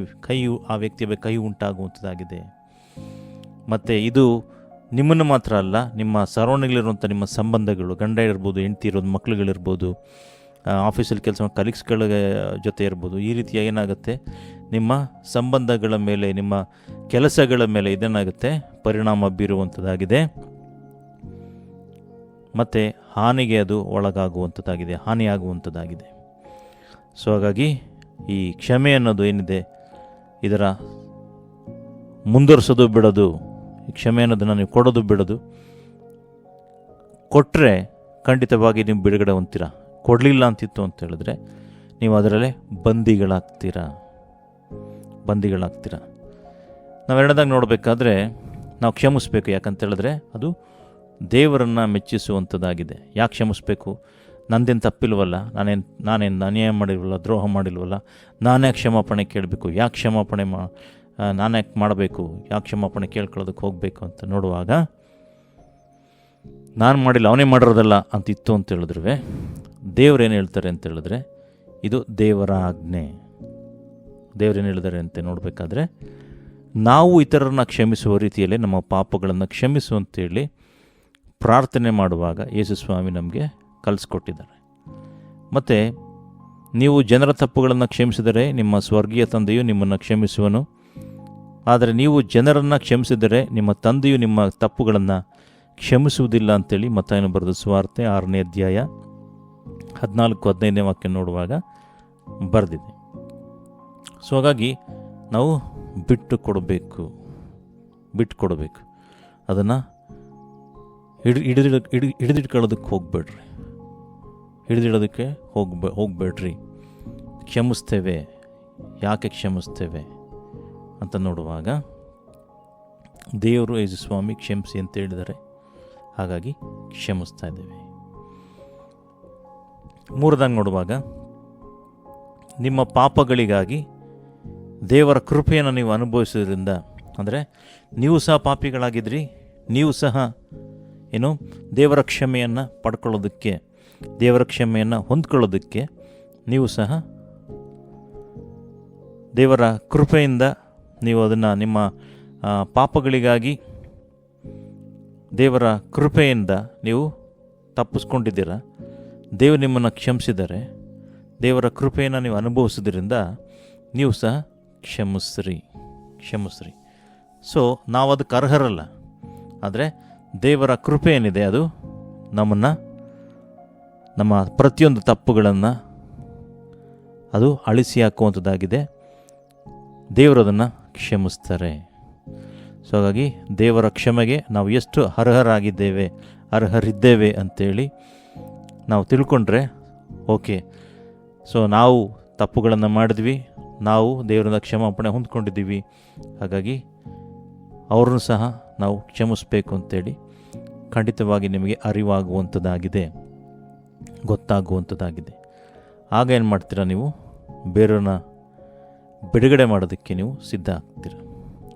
ಆ ವ್ಯಕ್ತಿಯ ಕಹಿ ಉಂಟಾಗುವಂಥದ್ದಾಗಿದೆ. ಮತ್ತು ಇದು ನಿಮ್ಮನ್ನು ಮಾತ್ರ ಅಲ್ಲ, ನಿಮ್ಮ ಸರೌಂಡಿಂಗ್ಲಿರುವಂಥ ನಿಮ್ಮ ಸಂಬಂಧಗಳು, ಗಂಡ ಇರ್ಬೋದು, ಹೆಂಡತಿ ಇರೋದು, ಮಕ್ಳುಗಳಿರ್ಬೋದು, ಆಫೀಸಲ್ಲಿ ಕೆಲಸ ಕಲೀಗ್ಸ್ಗಳ ಜೊತೆ ಇರ್ಬೋದು. ಈ ರೀತಿಯ ಏನಾಗುತ್ತೆ, ನಿಮ್ಮ ಸಂಬಂಧಗಳ ಮೇಲೆ, ನಿಮ್ಮ ಕೆಲಸಗಳ ಮೇಲೆ ಇದೇನಾಗುತ್ತೆ, ಪರಿಣಾಮ ಬೀರುವಂಥದ್ದಾಗಿದೆ. ಮತ್ತು ಹಾನಿಗೆ ಅದು ಒಳಗಾಗುವಂಥದ್ದಾಗಿದೆ, ಹಾನಿಯಾಗುವಂಥದ್ದಾಗಿದೆ. ಸೊ ಹಾಗಾಗಿ ಈ ಕ್ಷಮೆ ಅನ್ನೋದು ಏನಿದೆ, ಇದರ ಮುಂದುವರಿಸೋದು ಬಿಡೋದು, ಈ ಕ್ಷಮೆ ಅನ್ನೋದನ್ನು ನೀವು ಕೊಡೋದು ಬಿಡೋದು. ಕೊಟ್ಟರೆ ಖಂಡಿತವಾಗಿ ನೀವು ಬಿಡುಗಡೆ ಹೊಂದ್ತೀರ. ಕೊಡಲಿಲ್ಲ ಅಂತಿತ್ತು ಅಂತ ಹೇಳಿದ್ರೆ ನೀವು ಅದರಲ್ಲೇ ಬಂದಿಗಳಾಗ್ತೀರ. ನಾವು ಎರಡದಾಗ ನೋಡಬೇಕಾದ್ರೆ ನಾವು ಕ್ಷಮಿಸಬೇಕು. ಯಾಕಂತೇಳಿದ್ರೆ ಅದು ದೇವರನ್ನು ಮೆಚ್ಚಿಸುವಂಥದ್ದಾಗಿದೆ. ಯಾಕೆ ಕ್ಷಮಿಸಬೇಕು? ನಂದೇನು ತಪ್ಪಿಲ್ವಲ್ಲ, ನಾನೇನು ಅನ್ಯಾಯ ಮಾಡಿಲ್ವಲ್ಲ, ದ್ರೋಹ ಮಾಡಿಲ್ವಲ್ಲ, ನಾನೇ ಕ್ಷಮಾಪಣೆ ಕೇಳಬೇಕು. ಯಾಕೆ ಕ್ಷಮಾಪಣೆ ನಾನೇ ಮಾಡಬೇಕು? ಯಾಕೆ ಕ್ಷಮಾಪಣೆ ಕೇಳ್ಕೊಳ್ಳೋದಕ್ಕೆ ಹೋಗಬೇಕು ಅಂತ ನೋಡುವಾಗ, ನಾನು ಮಾಡಿಲ್ಲ ಅವನೇ ಮಾಡಿರೋದಲ್ಲ ಅಂತಿತ್ತು ಅಂತ ಹೇಳಿದ್ರು ದೇವ್ರೇನು ಹೇಳ್ತಾರೆ ಅಂತ ಹೇಳಿದ್ರೆ, ಇದು ದೇವರ ಆಜ್ಞೆ. ದೇವ್ರೇನು ಹೇಳಿದ್ದಾರೆ ಅಂತ ನೋಡಬೇಕಾದ್ರೆ, ನಾವು ಇತರರನ್ನ ಕ್ಷಮಿಸುವ ರೀತಿಯಲ್ಲಿ ನಮ್ಮ ಪಾಪಗಳನ್ನು ಕ್ಷಮಿಸು ಅಂತೇಳಿ ಪ್ರಾರ್ಥನೆ ಮಾಡುವಾಗ ಯೇಸು ಸ್ವಾಮಿ ನಮಗೆ ಕಲಿಸ್ಕೊಟ್ಟಿದ್ದಾರೆ. ಮತ್ತು ನೀವು ಜನರ ತಪ್ಪುಗಳನ್ನು ಕ್ಷಮಿಸಿದರೆ ನಿಮ್ಮ ಸ್ವರ್ಗೀಯ ತಂದೆಯು ನಿಮ್ಮನ್ನು ಕ್ಷಮಿಸುವನು. ಆದರೆ ನೀವು ಜನರನ್ನು ಕ್ಷಮಿಸಿದರೆ ನಿಮ್ಮ ತಂದೆಯು ನಿಮ್ಮ ತಪ್ಪುಗಳನ್ನು ಕ್ಷಮಿಸುವುದಿಲ್ಲ ಅಂತೇಳಿ ಮತ್ತಾಯನು ಬರೆದ ಸುವಾರ್ತೆ 6ನೇ ಅಧ್ಯಾಯ 14-15ನೇ ವಾಕ್ಯ ನೋಡುವಾಗ ಬರೆದಿದೆ. ಸೊ ಹಾಗಾಗಿ ನಾವು ಬಿಟ್ಟು ಕೊಡಬೇಕು. ಅದನ್ನು ಹಿಡಿದಿಟ್ಕೊಳ್ಳೋದಕ್ಕೆ ಹೋಗಬೇಡ್ರಿ. ಕ್ಷಮಿಸ್ತೇವೆ. ಯಾಕೆ ಕ್ಷಮಿಸ್ತೇವೆ ಅಂತ ನೋಡುವಾಗ ದೇವರು ಯೇಸು ಸ್ವಾಮಿ ಕ್ಷಮಿಸಿ ಅಂತ ಹೇಳಿದ್ದಾರೆ. ಹಾಗಾಗಿ ಕ್ಷಮಿಸ್ತಾ ಇದ್ದೇವೆ. ಮೂರದಾಗ ನೋಡುವಾಗ, ನಿಮ್ಮ ಪಾಪಗಳಿಗಾಗಿ ದೇವರ ಕೃಪೆಯನ್ನು ನೀವು ಅನುಭವಿಸೋದ್ರಿಂದ, ಅಂದರೆ ನೀವು ಸಹ ಪಾಪಿಗಳಾಗಿದ್ರಿ, ನೀವು ಸಹ ದೇವರ ಕ್ಷಮೆಯನ್ನು ಪಡ್ಕೊಳ್ಳೋದಕ್ಕೆ, ದೇವರ ಕ್ಷಮೆಯನ್ನು ಹೊಂದ್ಕೊಳ್ಳೋದಕ್ಕೆ ನೀವು ಸಹ ದೇವರ ಕೃಪೆಯಿಂದ ನೀವು ಅದನ್ನು ನಿಮ್ಮ ಪಾಪಗಳಿಗಾಗಿ ದೇವರ ಕೃಪೆಯಿಂದ ನೀವು ತಪ್ಪಿಸ್ಕೊಂಡಿದ್ದೀರ. ದೇವರು ನಿಮ್ಮನ್ನು ಕ್ಷಮಿಸಿದ್ದಾರೆ. ದೇವರ ಕೃಪೆಯನ್ನು ನೀವು ಅನುಭವಿಸೋದ್ರಿಂದ ನೀವು ಸಹ ಕ್ಷಮಿಸ್ರಿ. ಸೊ ನಾವು ಅದಕ್ಕೆ ಅರ್ಹರಲ್ಲ. ಆದರೆ ದೇವರ ಕೃಪೆ ಏನಿದೆ ಅದು ನಮ್ಮನ್ನು, ನಮ್ಮ ಪ್ರತಿಯೊಂದು ತಪ್ಪುಗಳನ್ನು ಅದು ಅಳಿಸಿ ಹಾಕುವಂಥದ್ದಾಗಿದೆ. ದೇವರು ಅದನ್ನು ಕ್ಷಮಿಸ್ತಾರೆ. ಸೊ ಹಾಗಾಗಿ ದೇವರ ಕ್ಷಮೆಗೆ ನಾವು ಎಷ್ಟು ಅರ್ಹರಿದ್ದೇವೆ ಅಂಥೇಳಿ ನಾವು ತಿಳ್ಕೊಂಡ್ರೆ ಓಕೆ. ಸೊ ನಾವು ತಪ್ಪುಗಳನ್ನು ಮಾಡಿದ್ವಿ, ನಾವು ದೇವರಿಂದ ಕ್ಷಮಾಪಣೆ ಹೊಂದ್ಕೊಂಡಿದ್ದೀವಿ. ಹಾಗಾಗಿ ಅವ್ರನ್ನೂ ಸಹ ನಾವು ಕ್ಷಮಿಸಬೇಕು ಅಂತೇಳಿ ಖಂಡಿತವಾಗಿ ನಿಮಗೆ ಅರಿವಾಗುವಂಥದ್ದಾಗಿದೆ, ಗೊತ್ತಾಗುವಂಥದ್ದಾಗಿದೆ. ಆಗ ಏನು ಮಾಡ್ತೀರಾ, ನೀವು ಬೇರೆಯವ್ರನ್ನ ಬಿಡುಗಡೆ ಮಾಡೋದಕ್ಕೆ ನೀವು ಸಿದ್ಧ ಆಗ್ತೀರ.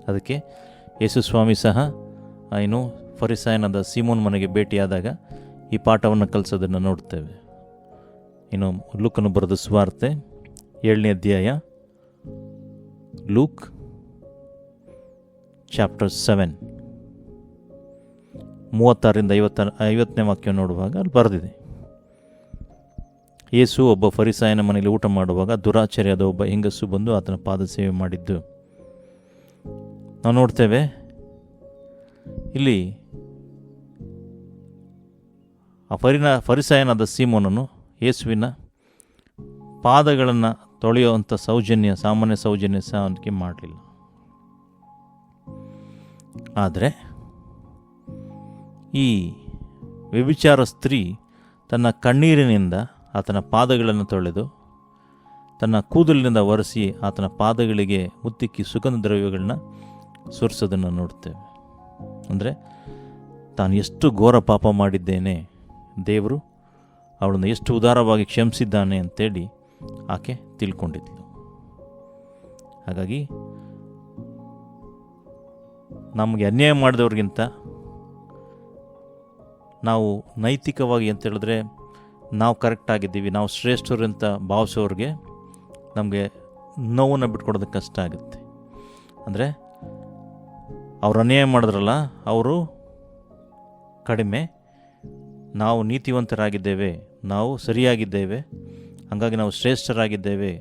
ಅದಕ್ಕೆ ಯೇಸು ಸ್ವಾಮಿ ಸಹ ಫರಿಸಾಯನಾದ ಸೀಮೋನ್ ಮನೆಗೆ ಭೇಟಿಯಾದಾಗ ಈ ಪಾಠವನ್ನು ಕಲಿಸೋದನ್ನು ನೋಡ್ತೇವೆ. ಲೂಕನು ಬರೆದ ಸುವಾರ್ತೆ 7ನೇ ಅಧ್ಯಾಯ, ಲೂಕ್ ಚಾಪ್ಟರ್ 7 36-50ನೇ ವಾಕ್ಯ ನೋಡುವಾಗ ಅಲ್ಲಿ ಬರೆದಿದೆ. ಯೇಸು ಒಬ್ಬ ಫರಿಸಾಯನ ಮನೆಯಲ್ಲಿ ಊಟ ಮಾಡುವಾಗ ದುರಾಚಾರ್ಯದ ಒಬ್ಬ ಹೆಂಗಸು ಬಂದು ಆತನ ಪಾದ ಸೇವೆ ಮಾಡಿದ್ದು ನಾವು ನೋಡ್ತೇವೆ. ಇಲ್ಲಿ ಆ ಫರಿಸಾಯನಾದ ಸೀಮೋನನು ಯೇಸುವಿನ ಪಾದಗಳನ್ನು ತೊಳೆಯುವಂಥ ಸಾಮಾನ್ಯ ಸೌಜನ್ಯ ಸಹ ಅವನಿಗೆ ಮಾಡಲಿಲ್ಲ. ಆದರೆ ಈ ವ್ಯಭಿಚಾರ ಸ್ತ್ರೀ ತನ್ನ ಕಣ್ಣೀರಿನಿಂದ ಆತನ ಪಾದಗಳನ್ನು ತೊಳೆದು ತನ್ನ ಕೂದಲಿನಿಂದ ಒರೆಸಿ ಆತನ ಪಾದಗಳಿಗೆ ಮುತ್ತಿಕ್ಕಿ ಸುಗಂಧ ದ್ರವ್ಯಗಳನ್ನ ಸುರಿಸೋದನ್ನು ನೋಡ್ತೇವೆ. ಅಂದರೆ ತಾನು ಎಷ್ಟು ಘೋರ ಪಾಪ ಮಾಡಿದ್ದೇನೆ, ದೇವರು ಅವಳನ್ನು ಎಷ್ಟು ಉದಾರವಾಗಿ ಕ್ಷಮಿಸಿದ್ದಾನೆ ಅಂತೇಳಿ ಆಕೆ ತಿಳ್ಕೊಂಡಿದ್ಲು. ಹಾಗಾಗಿ ನಮಗೆ ಅನ್ಯಾಯ ಮಾಡಿದವ್ರಿಗಿಂತ ನಾವು ನೈತಿಕವಾಗಿ ಅಂತ ಹೇಳಿದ್ರೆ ನಾವು ಕರೆಕ್ಟಾಗಿದ್ದೀವಿ, ನಾವು ಶ್ರೇಷ್ಠರು ಅಂತ ಭಾವಿಸೋರಿಗೆ ನಮಗೆ ನೋವನ್ನು ಬಿಟ್ಕೊಡೋದಕ್ಕೆ ಕಷ್ಟ ಆಗುತ್ತೆ. ಅಂದರೆ ಅವ್ರು ಅನ್ಯಾಯ ಮಾಡಿದ್ರಲ್ಲ, ಅವರು ಕಡಿಮೆ, ನಾವು ನೀತಿವಂತರಾಗಿದ್ದೇವೆ, ನಾವು ಸರಿಯಾಗಿದ್ದೇವೆ, ಹಾಗಾಗಿ ನಾವು ಶ್ರೇಷ್ಠರಾಗಿದ್ದೇವೆ,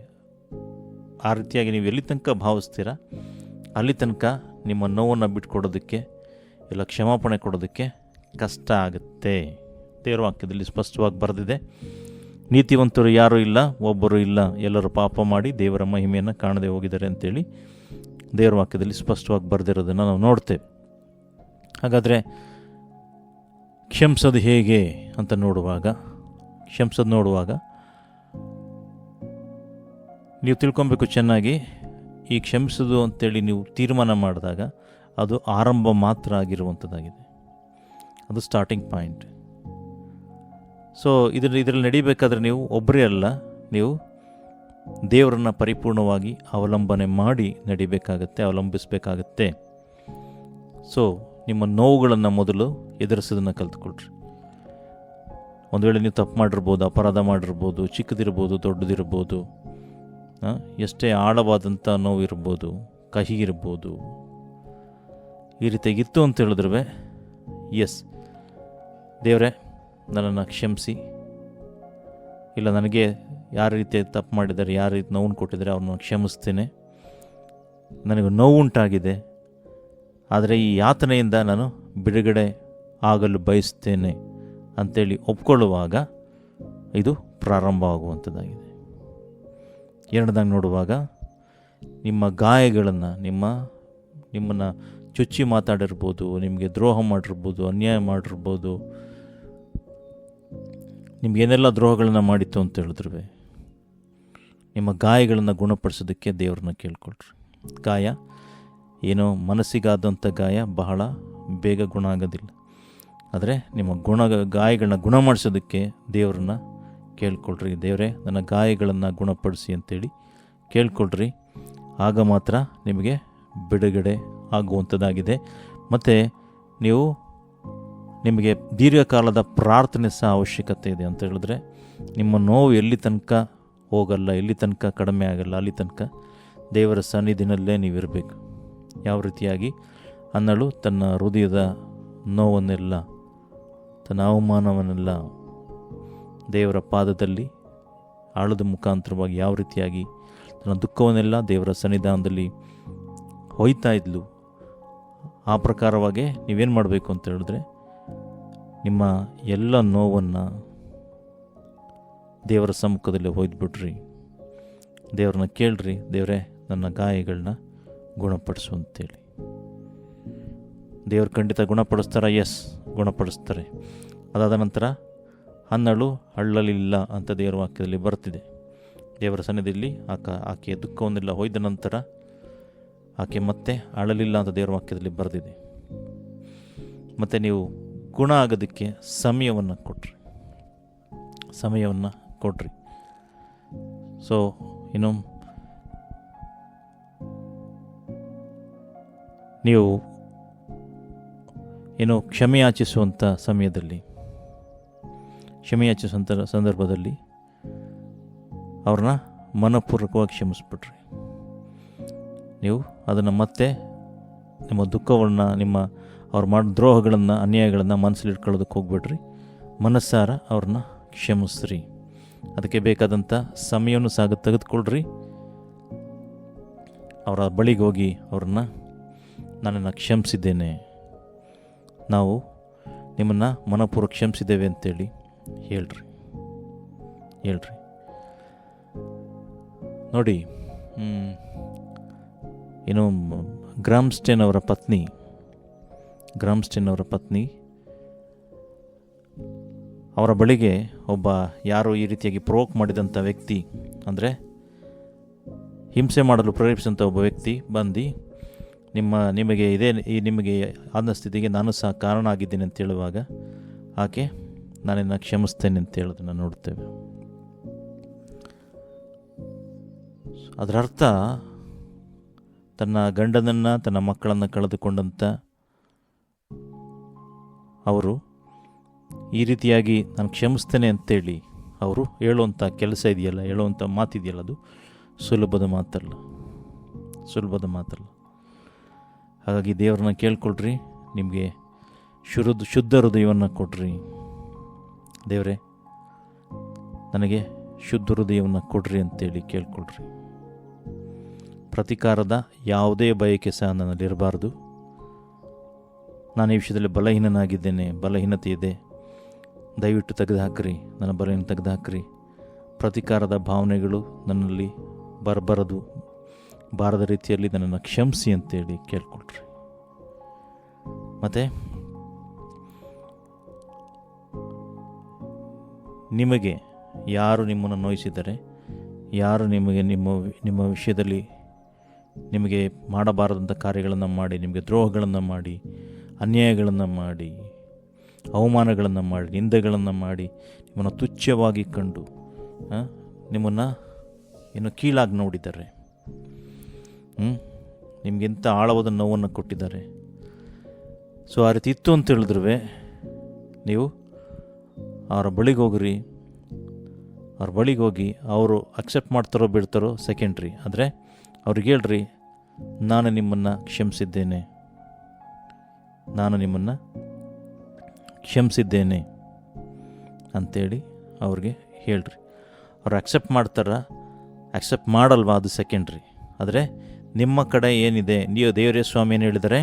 ಆ ರೀತಿಯಾಗಿ ನೀವು ಎಲ್ಲಿ ತನಕ ಭಾವಿಸ್ತೀರ ಅಲ್ಲಿ ತನಕ ನಿಮ್ಮ ನೋವನ್ನು ಬಿಟ್ಕೊಡೋದಕ್ಕೆ ಇಲ್ಲ ಕ್ಷಮಾಪಣೆ ಕೊಡೋದಕ್ಕೆ ಕಷ್ಟ ಆಗುತ್ತೆ. ದೇವರ ವಾಕ್ಯದಲ್ಲಿ ಸ್ಪಷ್ಟವಾಗಿ ಬರೆದಿದೆ, ನೀತಿವಂತರು ಯಾರೂ ಇಲ್ಲ, ಒಬ್ಬರು ಇಲ್ಲ, ಎಲ್ಲರೂ ಪಾಪ ಮಾಡಿ ದೇವರ ಮಹಿಮೆಯನ್ನು ಕಾಣದೆ ಹೋಗಿದ್ದಾರೆ ಅಂತೇಳಿ ದೇವರ ವಾಕ್ಯದಲ್ಲಿ ಸ್ಪಷ್ಟವಾಗಿ ಬರೆದಿರೋದನ್ನು ನಾವು ನೋಡ್ತೇವೆ. ಹಾಗಾದರೆ ಕ್ಷಮಿಸೋದು ಹೇಗೆ ಅಂತ ನೋಡುವಾಗ ನೀವು ತಿಳ್ಕೊಬೇಕು ಚೆನ್ನಾಗಿ. ಈ ಕ್ಷಮಿಸೋದು ಅಂತೇಳಿ ನೀವು ತೀರ್ಮಾನ ಮಾಡಿದಾಗ ಅದು ಆರಂಭ ಮಾತ್ರ ಆಗಿರುವಂಥದ್ದಾಗಿದೆ, ಅದು ಸ್ಟಾರ್ಟಿಂಗ್ ಪಾಯಿಂಟ್. ಸೊ ಇದರಲ್ಲಿ ನಡಿಬೇಕಾದ್ರೆ ನೀವು ಒಬ್ಬರೇ ಅಲ್ಲ, ನೀವು ದೇವರನ್ನು ಪರಿಪೂರ್ಣವಾಗಿ ಅವಲಂಬನೆ ಮಾಡಿ ಅವಲಂಬಿಸಬೇಕಾಗತ್ತೆ. ಸೊ ನಿಮ್ಮ ನೋವುಗಳನ್ನು ಮೊದಲು ಎದುರಿಸೋದನ್ನು ಕಲ್ತ್ಕೊಳ್ರಿ. ಒಂದು ವೇಳೆ ನೀವು ತಪ್ಪು ಮಾಡಿರ್ಬೋದು, ಅಪರಾಧ ಮಾಡಿರ್ಬೋದು, ಚಿಕ್ಕದಿರ್ಬೋದು, ದೊಡ್ಡದಿರ್ಬೋದು, ಎಷ್ಟೇ ಆಳವಾದಂಥ ನೋವು ಇರ್ಬೋದು, ಕಹಿ ಇರ್ಬೋದು, ಈ ರೀತಿಯಾಗಿತ್ತು ಅಂತ ಹೇಳಿದ್ರೆ ಎಸ್ ದೇವರೇ ನನ್ನನ್ನು ಕ್ಷಮಿಸಿ, ಇಲ್ಲ ನನಗೆ ಯಾವ ರೀತಿ ತಪ್ಪು ಮಾಡಿದ್ದಾರೆ, ಯಾವ ರೀತಿ ನೋವನ್ನು ಕೊಟ್ಟಿದ್ದಾರೆ ಅವ್ರನ್ನ ಕ್ಷಮಿಸ್ತೇನೆ, ನನಗೆ ನೋವುಂಟಾಗಿದೆ, ಆದರೆ ಈ ಯಾತನೆಯಿಂದ ನಾನು ಬಿಡುಗಡೆ ಆಗಲು ಬಯಸ್ತೇನೆ ಅಂಥೇಳಿ ಒಪ್ಕೊಳ್ಳುವಾಗ ಇದು ಪ್ರಾರಂಭ ಆಗುವಂಥದ್ದಾಗಿದೆ. ಎರಡನೇದಾಗಿ ನೋಡುವಾಗ ನಿಮ್ಮ ಗಾಯಗಳನ್ನು, ನಿಮ್ಮನ್ನು ಚುಚ್ಚಿ ಮಾತಾಡಿರ್ಬೋದು, ನಿಮಗೆ ದ್ರೋಹ ಮಾಡಿರ್ಬೋದು, ಅನ್ಯಾಯ ಮಾಡಿರ್ಬೋದು, ನಿಮಗೇನೆಲ್ಲ ದ್ರೋಹಗಳನ್ನು ಮಾಡಿತ್ತು ಅಂತ ಹೇಳಿದ್ರು, ನಿಮ್ಮ ಗಾಯಗಳನ್ನು ಗುಣಪಡಿಸೋದಕ್ಕೆ ದೇವ್ರನ್ನ ಕೇಳ್ಕೊಳ್ರಿ. ಗಾಯ ಏನೋ ಮನಸ್ಸಿಗಾದಂಥ ಗಾಯ ಬಹಳ ಬೇಗ ಗುಣ ಆಗೋದಿಲ್ಲ, ಆದರೆ ನಿಮ್ಮ ಗಾಯಗಳನ್ನ ಗುಣ ಮಾಡಿಸೋದಕ್ಕೆ ದೇವ್ರನ್ನ ಕೇಳ್ಕೊಳ್ರಿ. ದೇವರೇ ನನ್ನ ಗಾಯಗಳನ್ನು ಗುಣಪಡಿಸಿ ಅಂತೇಳಿ ಕೇಳ್ಕೊಳ್ರಿ. ಆಗ ಮಾತ್ರ ನಿಮಗೆ ಬಿಡುಗಡೆ ಆಗುವಂಥದ್ದಾಗಿದೆ. ಮತ್ತು ನಿಮಗೆ ದೀರ್ಘಕಾಲದ ಪ್ರಾರ್ಥನೆ ಸಹ ಅವಶ್ಯಕತೆ ಇದೆ ಅಂತ ಹೇಳಿದ್ರೆ, ನಿಮ್ಮ ನೋವು ಎಲ್ಲಿ ತನಕ ಹೋಗಲ್ಲ, ಎಲ್ಲಿ ತನಕ ಕಡಿಮೆ ಆಗಲ್ಲ, ಅಲ್ಲಿ ತನಕ ದೇವರ ಸನ್ನಿಧಿನಲ್ಲೇ ನೀವಿರಬೇಕು. ಯಾವ ರೀತಿಯಾಗಿ ಅನ್ನಳು ತನ್ನ ಹೃದಯದ ನೋವನ್ನೆಲ್ಲ, ತನ್ನ ಅವಮಾನವನ್ನೆಲ್ಲ ದೇವರ ಪಾದದಲ್ಲಿ ಆಳದ ಮುಖಾಂತರವಾಗಿ ಯಾವ ರೀತಿಯಾಗಿ ತನ್ನ ದುಃಖವನ್ನೆಲ್ಲ ದೇವರ ಸನ್ನಿಧಾನದಲ್ಲಿ ಹೊಯ್ತಾ ಇದ್ಲು, ಆ ಪ್ರಕಾರವಾಗಿ ನೀವೇನು ಮಾಡಬೇಕು ಅಂತ ಹೇಳಿದ್ರೆ, ನಿಮ್ಮ ಎಲ್ಲ ನೋವನ್ನು ದೇವರ ಸಮ್ಮುಖದಲ್ಲಿ ಒಯ್ದುಬಿಡ್ರಿ. ದೇವ್ರನ್ನ ಕೇಳ್ರಿ, ದೇವರೇ ನನ್ನ ಗಾಯಗಳನ್ನ ಗುಣಪಡಿಸು ಅಂತೇಳಿ. ದೇವ್ರು ಖಂಡಿತ ಗುಣಪಡಿಸ್ತಾರ? ಎಸ್, ಗುಣಪಡಿಸ್ತಾರೆ. ಅದಾದ ನಂತರ ಹನ್ನಳು ಹಳ್ಳಲಿಲ್ಲ ಅಂತ ದೇವರ ವಾಕ್ಯದಲ್ಲಿ ಬರ್ತಿದೆ. ದೇವರ ಸನ್ನಿಧಿಯಲ್ಲಿ ಆಕೆಯ ದುಃಖವನ್ನೆಲ್ಲ ಹೊಯ್ದ ನಂತರ ಆಕೆ ಮತ್ತೆ ಅಳಲಿಲ್ಲ ಅಂತ ದೇವರ ವಾಕ್ಯದಲ್ಲಿ ಬರೆದಿದೆ. ಮತ್ತು ನೀವು ಗುಣ ಆಗೋದಕ್ಕೆ ಸಮಯವನ್ನು ಕೊಡ್ರಿ. ಸೊ ಇನ್ನು ನೀವು ಕ್ಷಮೆಯಾಚಿಸುವಂಥ ಸಮಯದಲ್ಲಿ, ಕ್ಷಮೆಯಾಚಿಸುವಂಥ ಸಂದರ್ಭದಲ್ಲಿ ಅವ್ರನ್ನ ಮನಪೂರ್ವಕವಾಗಿ ಕ್ಷಮಿಸ್ಬಿಡ್ರಿ. ನೀವು ಅದನ್ನು ಮತ್ತೆ ನಿಮ್ಮ ದುಃಖವನ್ನು, ಅವ್ರು ಮಾಡೋ ದ್ರೋಹಗಳನ್ನು, ಅನ್ಯಾಯಗಳನ್ನು ಮನಸ್ಸಲ್ಲಿ ಇಟ್ಕೊಳ್ಳೋದಕ್ಕೆ ಹೋಗ್ಬಿಡ್ರಿ. ಮನಸ್ಸಾರ ಅವ್ರನ್ನ ಕ್ಷಮಿಸ್ರಿ. ಅದಕ್ಕೆ ಬೇಕಾದಂಥ ಸಮಯವನ್ನು ತೆಗೆದುಕೊಳ್ರಿ. ಅವರ ಬಳಿಗೆ ಹೋಗಿ ಅವ್ರನ್ನ ನನ್ನನ್ನು ಕ್ಷಮಿಸಿದ್ದೇನೆ, ನಾವು ನಿಮ್ಮನ್ನು ಮನಪೂರ್ವಕ ಕ್ಷಮಿಸಿದ್ದೇವೆ ಅಂತೇಳಿ ಹೇಳ್ರಿ. ನೋಡಿ, ಏನು ಗ್ರಾಮ್ಸ್ಟೇನ್ ಅವರ ಪತ್ನಿ ಅವರ ಬಳಿಗೆ ಒಬ್ಬ ಯಾರೋ ಈ ರೀತಿಯಾಗಿ ಪ್ರೋವೋಕ್ ಮಾಡಿದಂಥ ವ್ಯಕ್ತಿ, ಅಂದರೆ ಹಿಂಸೆ ಮಾಡಲು ಪ್ರೇರೇಪಿಸಿದಂಥ ಒಬ್ಬ ವ್ಯಕ್ತಿ ಬಂದು ನಿಮಗೆ ಆದ ಸ್ಥಿತಿಗೆ ನಾನು ಸಹ ಕಾರಣ ಆಗಿದ್ದೇನೆ ಅಂತ ಹೇಳುವಾಗ ಆಕೆ ನಾನಿನ್ನು ಕ್ಷಮಿಸ್ತೇನೆ ಅಂತ ಹೇಳೋದನ್ನು ನೋಡ್ತೇವೆ. ಅದರ ಅರ್ಥ, ತನ್ನ ಗಂಡನನ್ನು, ತನ್ನ ಮಕ್ಕಳನ್ನು ಕಳೆದುಕೊಂಡಂಥ ಅವರು ಈ ರೀತಿಯಾಗಿ ನಾನು ಕ್ಷಮಿಸ್ತೇನೆ ಅಂತೇಳಿ ಅವರು ಹೇಳುವಂಥ ಕೆಲಸ ಇದೆಯಲ್ಲ, ಹೇಳುವಂಥ ಮಾತಿದೆಯಲ್ಲ, ಅದು ಸುಲಭದ ಮಾತಲ್ಲ. ಹಾಗಾಗಿ ದೇವ್ರನ್ನ ಕೇಳ್ಕೊಳ್ರಿ, ನಿಮಗೆ ಶುದ್ಧ ಹೃದಯವನ್ನು ಕೊಡ್ರಿ ದೇವರೇ, ನನಗೆ ಶುದ್ಧ ಹೃದಯವನ್ನು ಕೊಡ್ರಿ ಅಂತೇಳಿ ಕೇಳ್ಕೊಳ್ರಿ. ಪ್ರತಿಕಾರದ ಯಾವುದೇ ಬಯಕೆ ಸಹ ನನ್ನಲ್ಲಿರಬಾರ್ದು. ನಾನು ಈ ವಿಷಯದಲ್ಲಿ ಬಲಹೀನನಾಗಿದ್ದೇನೆ, ಬಲಹೀನತೆ ಇದೆ, ದಯವಿಟ್ಟು ತೆಗೆದುಹಾಕ್ರಿ, ನನ್ನ ಬಲಹೀನ ತೆಗೆದುಹಾಕ್ರಿ. ಪ್ರತಿಕಾರದ ಭಾವನೆಗಳು ನನ್ನಲ್ಲಿ ಬಾರದ ರೀತಿಯಲ್ಲಿ ನನ್ನನ್ನು ಕ್ಷಮಿಸಿ ಅಂತೇಳಿ ಕೇಳ್ಕೊಳ್ರಿ. ಮತ್ತು ನಿಮಗೆ ಯಾರು ನಿಮ್ಮನ್ನು ನೋಯಿಸಿದರೆ, ಯಾರು ನಿಮಗೆ ನಿಮ್ಮ ವಿಷಯದಲ್ಲಿ ನಿಮಗೆ ಮಾಡಬಾರದಂಥ ಕಾರ್ಯಗಳನ್ನು ಮಾಡಿ, ನಿಮಗೆ ದ್ರೋಹಗಳನ್ನು ಮಾಡಿ, ಅನ್ಯಾಯಗಳನ್ನು ಮಾಡಿ, ಅವಮಾನಗಳನ್ನು ಮಾಡಿ, ನಿಂದೆಗಳನ್ನು ಮಾಡಿ, ನಿಮ್ಮನ್ನು ತುಚ್ಛವಾಗಿ ಕಂಡು ನಿಮ್ಮನ್ನು ಏನು ಕೀಳಾಗಿ ನೋಡಿದ್ದಾರೆ, ನಿಮಗೆಂಥ ಆಳವಾದ ನೋವನ್ನು ಕೊಟ್ಟಿದ್ದಾರೆ. ಸೊ ಆ ರೀತಿ ಇತ್ತು ಅಂತ ಹೇಳಿದ್ರು ನೀವು ಅವರ ಬಳಿಗೆ ಹೋಗ್ರಿ. ಅವ್ರ ಬಳಿಗೆ ಹೋಗಿ ಅವರು ಅಕ್ಸೆಪ್ಟ್ ಮಾಡ್ತಾರೋ ಬಿಡ್ತಾರೋ ಸೆಕೆಂಡ್ರಿ, ಆದರೆ ಅವ್ರಿಗೆ ಹೇಳ್ರಿ, ನಾನು ನಿಮ್ಮನ್ನು ಕ್ಷಮಿಸಿದ್ದೇನೆ, ನಾನು ನಿಮ್ಮನ್ನು ಕ್ಷಮಿಸಿದ್ದೇನೆ ಅಂತೇಳಿ ಅವ್ರಿಗೆ ಹೇಳ್ರಿ. ಅವ್ರು ಅಕ್ಸೆಪ್ಟ್ ಮಾಡ್ತಾರ ಅಕ್ಸೆಪ್ಟ್ ಮಾಡಲ್ವಾ ಅದು ಸೆಕೆಂಡ್ರಿ. ಆದರೆ ನಿಮ್ಮ ಕಡೆ ಏನಿದೆ, ನೀವು ದೇವರೇ ಸ್ವಾಮಿ ಏನು ಹೇಳಿದರೆ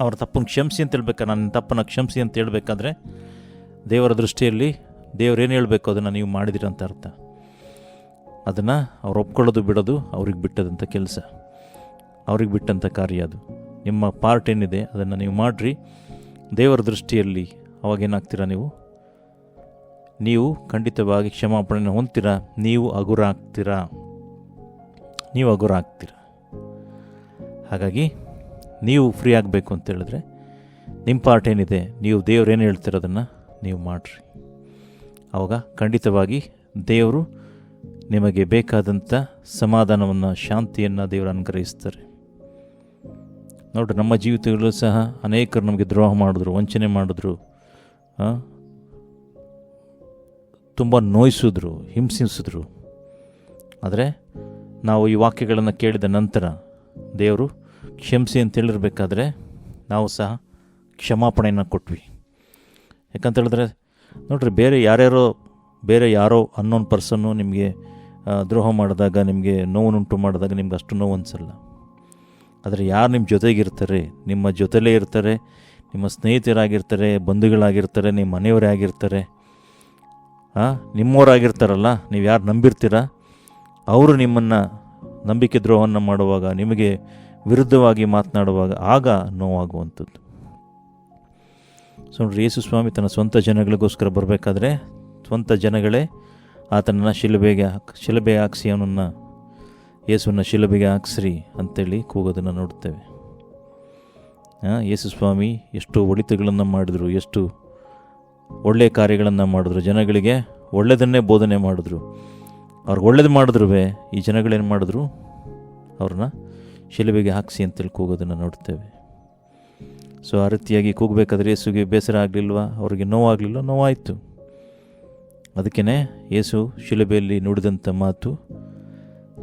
ಅವ್ರ ತಪ್ಪನ್ನು ಕ್ಷಮಿಸಿ ಅಂತ ಹೇಳ್ಬೇಕಾದ್ರೆ, ನನ್ನ ತಪ್ಪನ್ನು ಕ್ಷಮಿಸಿ ಅಂತ ಹೇಳ್ಬೇಕಾದ್ರೆ ದೇವರ ದೃಷ್ಟಿಯಲ್ಲಿ ದೇವರೇನು ಹೇಳಬೇಕು ಅದನ್ನು ನೀವು ಮಾಡಿದಿರಂತ ಅರ್ಥ. ಅದನ್ನು ಅವ್ರು ಒಪ್ಕೊಳ್ಳೋದು ಬಿಡೋದು ಅವ್ರಿಗೆ ಬಿಟ್ಟದಂಥ ಕೆಲಸ, ಅವ್ರಿಗೆ ಬಿಟ್ಟಂಥ ಕಾರ್ಯ ಅದು. ನಿಮ್ಮ ಪಾರ್ಟ್ ಏನಿದೆ ಅದನ್ನು ನೀವು ಮಾಡಿರಿ ದೇವರ ದೃಷ್ಟಿಯಲ್ಲಿ. ಅವಾಗೇನಾಗ್ತೀರಾ, ನೀವು ಖಂಡಿತವಾಗಿ ಕ್ಷಮಾಪಣೆಯನ್ನು ಹೊಂದ್ತೀರಾ, ನೀವು ಹಗುರ ಆಗ್ತೀರಾ. ಹಾಗಾಗಿ ನೀವು ಫ್ರೀ ಆಗಬೇಕು ಅಂತ ಹೇಳಿದ್ರೆ ನಿಮ್ಮ ಪಾರ್ಟ್ ಏನಿದೆ, ನೀವು ದೇವ್ರೇನು ಹೇಳ್ತಿರೋದನ್ನು ನೀವು ಮಾಡಿರಿ. ಆವಾಗ ಖಂಡಿತವಾಗಿ ದೇವರು ನಿಮಗೆ ಬೇಕಾದಂಥ ಸಮಾಧಾನವನ್ನು, ಶಾಂತಿಯನ್ನು ದೇವರು ಅನುಗ್ರಹಿಸ್ತಾರೆ. ನೋಡ್ರಿ, ನಮ್ಮ ಜೀವಿತಗಳು ಸಹ ಅನೇಕರು ನಮಗೆ ದ್ರೋಹ ಮಾಡಿದ್ರು, ವಂಚನೆ ಮಾಡಿದ್ರು, ತುಂಬ ನೋಯಿಸಿದ್ರು, ಹಿಂಸಿಸಿದ್ರು. ಆದರೆ ನಾವು ಈ ವಾಕ್ಯಗಳನ್ನು ಕೇಳಿದ ನಂತರ ದೇವರು ಕ್ಷಮಿಸಿ ಅಂತ ಹೇಳಿರ್ಬೇಕಾದ್ರೆ ನಾವು ಸಹ ಕ್ಷಮಾಪಣೆಯನ್ನು ಕೊಟ್ವಿ. ಯಾಕಂತ ಹೇಳಿದ್ರೆ ನೋಡ್ರಿ, ಬೇರೆ ಯಾರೋ ಅನ್ನೋನ್ ಪರ್ಸನ್ನು ನಿಮಗೆ ದ್ರೋಹ ಮಾಡಿದಾಗ, ನಿಮಗೆ ನೋವುಂಟು ಮಾಡಿದಾಗ ನಿಮ್ಗೆ ಅಷ್ಟು ನೋವು ಅನಿಸಲ್ಲ. ಆದರೆ ಯಾರು ನಿಮ್ಮ ಜೊತೆಗಿರ್ತಾರೆ, ನಿಮ್ಮ ಜೊತೆಲೇ ಇರ್ತಾರೆ, ನಿಮ್ಮ ಸ್ನೇಹಿತರಾಗಿರ್ತಾರೆ, ಬಂಧುಗಳಾಗಿರ್ತಾರೆ, ನಿಮ್ಮ ಮನೆಯವರೇ ಆಗಿರ್ತಾರೆ, ನಿಮ್ಮವರಾಗಿರ್ತಾರಲ್ಲ, ನೀವು ಯಾರು ನಂಬಿರ್ತೀರ ಅವರು ನಿಮ್ಮನ್ನು ನಂಬಿಕೆ ದ್ರೋಹವನ್ನು ಮಾಡುವಾಗ, ನಿಮಗೆ ವಿರುದ್ಧವಾಗಿ ಮಾತನಾಡುವಾಗ ಆಗ ನೋವಾಗುವಂಥದ್ದು. ಸೊ ನೋಡ್ರಿ, ಯೇಸು ಸ್ವಾಮಿ ತನ್ನ ಸ್ವಂತ ಜನಗಳಿಗೋಸ್ಕರ ಬರಬೇಕಾದ್ರೆ ಸ್ವಂತ ಜನಗಳೇ ಆತನನ್ನು ಶಿಲುಬೆಗೆ ಹಾಕಿಸಿ ಅವನನ್ನು, ಯೇಸುವನ್ನು ಶಿಲುಬೆಗೆ ಹಾಕ್ಸ್ರಿ ಅಂತೇಳಿ ಕೂಗೋದನ್ನು ನೋಡ್ತೇವೆ. ಯೇಸು ಸ್ವಾಮಿ ಎಷ್ಟು ಒಳಿತುಗಳನ್ನು ಮಾಡಿದ್ರು, ಎಷ್ಟು ಒಳ್ಳೆಯ ಕಾರ್ಯಗಳನ್ನು ಮಾಡಿದ್ರು, ಜನಗಳಿಗೆ ಒಳ್ಳೆಯದನ್ನೇ ಬೋಧನೆ ಮಾಡಿದ್ರು. ಅವ್ರಿಗೆ ಒಳ್ಳೇದು ಮಾಡಿದ್ರು, ಈ ಜನಗಳೇನು ಮಾಡಿದ್ರು, ಅವ್ರನ್ನ ಶಿಲುಬೆಗೆ ಹಾಕಿಸಿ ಅಂತೇಳಿ ಕೂಗೋದನ್ನು ನೋಡ್ತೇವೆ. ಸೊ ಆ ರೀತಿಯಾಗಿ ಕೂಗಬೇಕಾದ್ರೆ ಯೇಸುಗೆ ಬೇಸರ ಆಗಲಿಲ್ವಾ, ಅವ್ರಿಗೆ ನೋವಾಗಲಿಲ್ಲ, ನೋವಾಯಿತು. ಅದಕ್ಕೇ ಯೇಸು ಶಿಲುಬೆಯಲ್ಲಿ ನುಡಿದಂಥ ಮಾತು,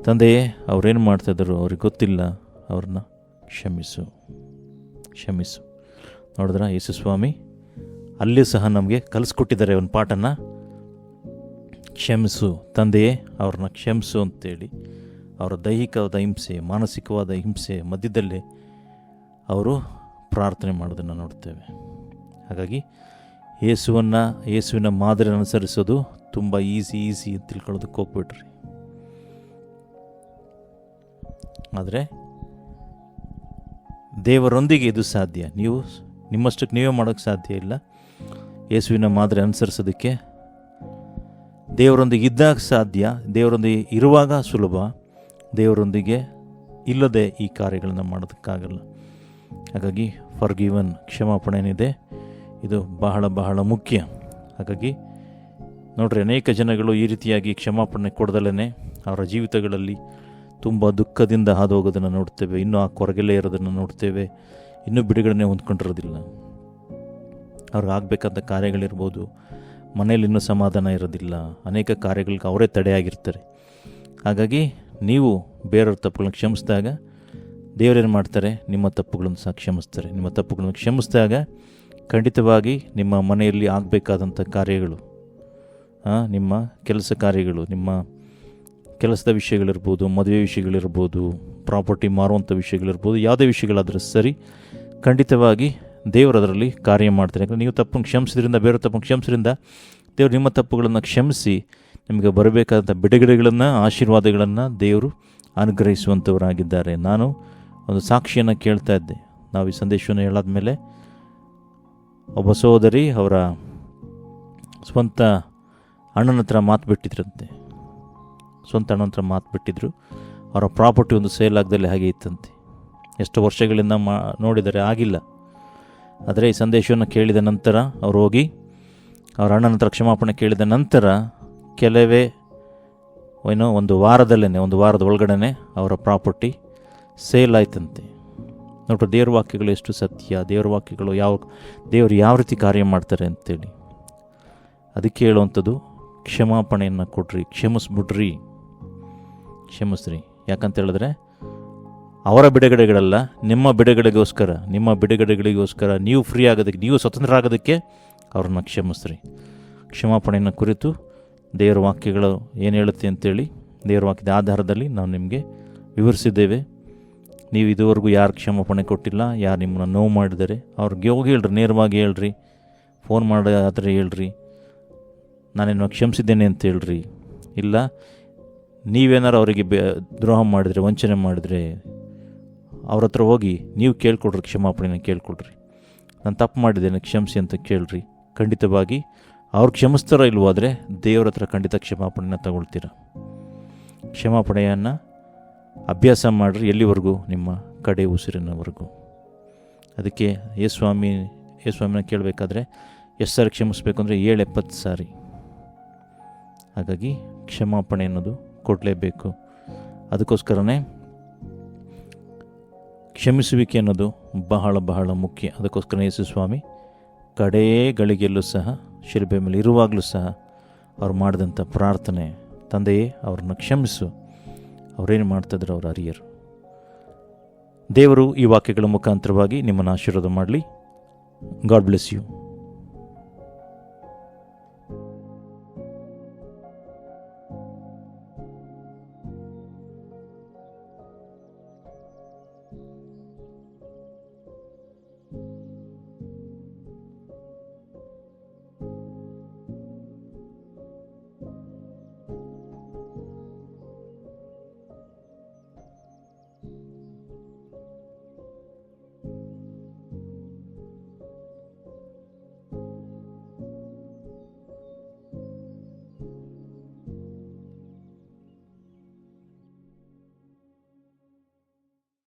ತಂದೆಯೇ ಅವ್ರೇನು ಮಾಡ್ತಾಯಿದ್ರು ಅವ್ರಿಗೆ ಗೊತ್ತಿಲ್ಲ, ಅವ್ರನ್ನ ಕ್ಷಮಿಸು. ನೋಡಿದ್ರ, ಯೇಸು ಸ್ವಾಮಿ ಅಲ್ಲಿ ಸಹ ನಮಗೆ ಕಲಿಸ್ಕೊಟ್ಟಿದ್ದಾರೆ ಒಂದು ಪಾಠನ, ಕ್ಷಮಿಸು ತಂದೆಯೇ, ಅವ್ರನ್ನ ಕ್ಷಮಿಸು ಅಂತೇಳಿ. ಅವರ ದೈಹಿಕವಾದ ಹಿಂಸೆ, ಮಾನಸಿಕವಾದ ಹಿಂಸೆ ಮಧ್ಯದಲ್ಲೇ ಅವರು ಪ್ರಾರ್ಥನೆ ಮಾಡೋದನ್ನು ನೋಡ್ತೇವೆ. ಹಾಗಾಗಿ ಯೇಸುವಿನ ಮಾದರಿ ಅನುಸರಿಸೋದು ತುಂಬ ಈಸಿ ಅಂತ ತಿಳ್ಕೊಳ್ಳೋದಕ್ಕೆ ಹೋಗ್ಬಿಟ್ರಿ. ಆದರೆ ದೇವರೊಂದಿಗೆ ಇದು ಸಾಧ್ಯ. ನೀವು ನಿಮ್ಮಷ್ಟಕ್ಕೆ ನೀವೇ ಮಾಡೋಕ್ಕೆ ಸಾಧ್ಯ ಇಲ್ಲ. ಯೇಸುವಿನ ಮಾದರಿ ಅನುಸರಿಸೋದಕ್ಕೆ ದೇವರೊಂದಿಗೆ ಇದ್ದಾಗ ಸಾಧ್ಯ, ದೇವರೊಂದಿಗೆ ಇರುವಾಗ ಸುಲಭ, ದೇವರೊಂದಿಗೆ ಇಲ್ಲದೆ ಈ ಕಾರ್ಯಗಳನ್ನು ಮಾಡೋದಕ್ಕಾಗಲ್ಲ. ಹಾಗಾಗಿ ಫರ್ಗಿವನ್, ಕ್ಷಮಾಪಣೆ ಏನಿದೆ ಇದು ಬಹಳ ಬಹಳ ಮುಖ್ಯ. ಹಾಗಾಗಿ ನೋಡ್ರಿ, ಅನೇಕ ಜನಗಳು ಈ ರೀತಿಯಾಗಿ ಕ್ಷಮಾಪಣೆ ಕೊಡದಲೇ ಅವರ ಜೀವಿತಗಳಲ್ಲಿ ತುಂಬ ದುಃಖದಿಂದ ಹಾದು ಹೋಗೋದನ್ನು ನೋಡ್ತೇವೆ. ಇನ್ನೂ ಆ ಕೊರಗೆಲ್ಲೇ ಇರೋದನ್ನು ನೋಡ್ತೇವೆ. ಇನ್ನೂ ಬಿಡುಗಡೆ ಹೊಂದ್ಕೊಂಡಿರೋದಿಲ್ಲ. ಅವ್ರಿಗೆ ಆಗಬೇಕಾದ ಕಾರ್ಯಗಳಿರ್ಬೋದು, ಮನೇಲಿ ಇನ್ನೂ ಸಮಾಧಾನ ಇರೋದಿಲ್ಲ, ಅನೇಕ ಕಾರ್ಯಗಳಿಗೆ ಅವರೇ ತಡೆಯಾಗಿರ್ತಾರೆ. ಹಾಗಾಗಿ ನೀವು ಬೇರೆಯವ್ರ ತಪ್ಪುಗಳನ್ನ ಕ್ಷಮಿಸಿದಾಗ ದೇವರೇನು ಮಾಡ್ತಾರೆ? ನಿಮ್ಮ ತಪ್ಪುಗಳನ್ನು ಸಹ ಕ್ಷಮಿಸ್ತಾರೆ. ನಿಮ್ಮ ತಪ್ಪುಗಳನ್ನು ಕ್ಷಮಿಸಿದಾಗ ಖಂಡಿತವಾಗಿ ನಿಮ್ಮ ಮನೆಯಲ್ಲಿ ಆಗಬೇಕಾದಂಥ ಕಾರ್ಯಗಳು, ನಿಮ್ಮ ಕೆಲಸ ಕಾರ್ಯಗಳು, ನಿಮ್ಮ ಕೆಲಸದ ವಿಷಯಗಳಿರ್ಬೋದು, ಮದುವೆ ವಿಷಯಗಳಿರ್ಬೋದು, ಪ್ರಾಪರ್ಟಿ ಮಾರುವಂಥ ವಿಷಯಗಳಿರ್ಬೋದು, ಯಾವುದೇ ವಿಷಯಗಳಾದರೂ ಸರಿ, ಖಂಡಿತವಾಗಿ ದೇವರು ಅದರಲ್ಲಿ ಕಾರ್ಯ ಮಾಡ್ತಾರೆ. ಯಾಕಂದರೆ ನೀವು ತಪ್ಪನ್ನು ಕ್ಷಮಿಸಿದ್ರಿಂದ, ಬೇರೆ ತಪ್ಪನ್ನು ಕ್ಷಮಿಸಿದ್ರಿಂದ ದೇವರು ನಿಮ್ಮ ತಪ್ಪುಗಳನ್ನು ಕ್ಷಮಿಸಿ ನಿಮಗೆ ಬರಬೇಕಾದಂಥ ಬಿಡುಗಡೆಗಳನ್ನು, ಆಶೀರ್ವಾದಗಳನ್ನು ದೇವರು ಅನುಗ್ರಹಿಸುವಂಥವರಾಗಿದ್ದಾರೆ. ನಾನು ಒಂದು ಸಾಕ್ಷಿಯನ್ನು ಕೇಳ್ತಾ ಇದ್ದೆ. ನಾವು ಈ ಸಂದೇಶವನ್ನು ಹೇಳಾದ ಮೇಲೆ ಒಬ್ಬ ಸಹೋದರಿ ಅವರ ಸ್ವಂತ ಅಣ್ಣನ ಹತ್ರ ಮಾತು ಬಿಟ್ಟಿದ್ರಂತೆ. ಸ್ವಂತ ಅಣ್ಣನ ಹತ್ರ ಮಾತು ಬಿಟ್ಟಿದ್ರು. ಅವರ ಪ್ರಾಪರ್ಟಿ ಒಂದು ಸೇಲ್ ಆಗದಲ್ಲಿ ಹಾಗೆ ಇತ್ತಂತೆ. ಎಷ್ಟು ವರ್ಷಗಳಿಂದ ನೋಡಿದರೆ ಆಗಿಲ್ಲ. ಆದರೆ ಈ ಸಂದೇಶವನ್ನು ಕೇಳಿದ ನಂತರ ಅವ್ರು ಹೋಗಿ ಅವರ ಅಣ್ಣನ ಹತ್ರ ಕ್ಷಮಾಪಣೆ ಕೇಳಿದ ನಂತರ ಕೆಲವೇ ಒಂದು ವಾರದ ಒಳಗಡೆ ಅವರ ಪ್ರಾಪರ್ಟಿ ಸೇಲ್ ಆಯ್ತಂತೆ. ನೋಡ್ರಿ, ದೇವ್ರ ವಾಕ್ಯಗಳು ಎಷ್ಟು ಸತ್ಯ, ದೇವ್ರ ವಾಕ್ಯಗಳು ದೇವರು ಯಾವ ರೀತಿ ಕಾರ್ಯ ಮಾಡ್ತಾರೆ ಅಂತೇಳಿ. ಅದಕ್ಕೆ ಹೇಳುವಂಥದ್ದು, ಕ್ಷಮಾಪಣೆಯನ್ನು ಕೊಡ್ರಿ, ಕ್ಷಮಿಸ್ಬಿಡ್ರಿ, ಕ್ಷಮಿಸ್ರಿ. ಯಾಕಂತ ಹೇಳಿದ್ರೆ ಅವರ ಬಿಡುಗಡೆಗಳಲ್ಲ, ನಿಮ್ಮ ಬಿಡುಗಡೆಗಳಿಗೋಸ್ಕರ ನೀವು ಫ್ರೀ ಆಗೋದಕ್ಕೆ, ನೀವು ಸ್ವತಂತ್ರ ಆಗೋದಕ್ಕೆ ಅವ್ರನ್ನ ಕ್ಷಮಿಸ್ರಿ. ಕ್ಷಮಾಪಣೆಯನ್ನು ಕುರಿತು ದೇವರ ವಾಕ್ಯಗಳು ಏನು ಹೇಳುತ್ತೆ ಅಂತೇಳಿ ದೇವರ ವಾಕ್ಯದ ಆಧಾರದಲ್ಲಿ ನಾವು ನಿಮಗೆ ವಿವರಿಸಿದ್ದೇವೆ. ನೀವು ಇದುವರೆಗೂ ಯಾರು ಕ್ಷಮಾಪಣೆ ಕೊಟ್ಟಿಲ್ಲ, ಯಾರು ನಿಮ್ಮನ್ನು ನೋವು ಮಾಡಿದರೆ ಅವ್ರಿಗೆ ಹೋಗಿ ಹೇಳ್ರಿ, ನೇರವಾಗಿ ಹೇಳ್ರಿ, ಫೋನ್ ಮಾಡೋದಾದರೆ ಹೇಳ್ರಿ, ನಾನೇನು ಕ್ಷಮಿಸಿದ್ದೇನೆ ಅಂತ ಹೇಳ್ರಿ. ಇಲ್ಲ ನೀವೇನಾರು ಅವರಿಗೆ ದ್ರೋಹ ಮಾಡಿದರೆ, ವಂಚನೆ ಮಾಡಿದರೆ ಅವ್ರ ಹತ್ರ ಹೋಗಿ ನೀವು ಕೇಳ್ಕೊಡ್ರಿ, ಕ್ಷಮಾಪಣೆನ ಕೇಳ್ಕೊಡ್ರಿ. ನಾನು ತಪ್ಪು ಮಾಡಿದ್ದೇನೆ, ಕ್ಷಮಿಸಿ ಅಂತ ಕೇಳ್ರಿ. ಖಂಡಿತವಾಗಿ ಅವ್ರು ಕ್ಷಮಿಸ್ತಾರೋ ಇಲ್ವೋ, ಆದರೆ ದೇವ್ರ ಹತ್ರ ಖಂಡಿತ ಕ್ಷಮಾಪಣೆನ ತಗೊಳ್ತೀರ. ಕ್ಷಮಾಪಣೆಯನ್ನು ಅಭ್ಯಾಸ ಮಾಡಿರಿ, ಎಲ್ಲಿವರೆಗೂ? ನಿಮ್ಮ ಕಡೆ ಉಸಿರಿನವರೆಗೂ. ಅದಕ್ಕೆ ಯೇಸುಸ್ವಾಮಿನ ಕೇಳಬೇಕಾದ್ರೆ ಎಷ್ಟು ಸಾರಿ ಕ್ಷಮಿಸಬೇಕು ಅಂದರೆ 70 ಸಾರಿ. ಹಾಗಾಗಿ ಕ್ಷಮಾಪಣೆ ಅನ್ನೋದು ಕೊಡಲೇಬೇಕು. ಅದಕ್ಕೋಸ್ಕರನೇ ಕ್ಷಮಿಸುವಿಕೆ ಅನ್ನೋದು ಬಹಳ ಬಹಳ ಮುಖ್ಯ. ಅದಕ್ಕೋಸ್ಕರ ಯೇಸುಸ್ವಾಮಿ ಕಡೇ ಗಳಿಗೆಯಲ್ಲೂ ಸಹ, ಶಿಲುಬೆ ಮೇಲೆ ಇರುವಾಗಲೂ ಸಹ ಅವ್ರು ಮಾಡಿದಂಥ ಪ್ರಾರ್ಥನೆ, ತಂದೆಯೇ ಅವ್ರನ್ನ ಕ್ಷಮಿಸು, ಅವರೇನು ಮಾಡ್ತಾಯಿದ್ರು ಅವ್ರು ಅರಿಯರು. ದೇವರು ಈ ವಾಕ್ಯಗಳ ಮುಖಾಂತರವಾಗಿ ನಿಮ್ಮನ್ನು ಆಶೀರ್ವಾದ ಮಾಡಲಿ. God bless you.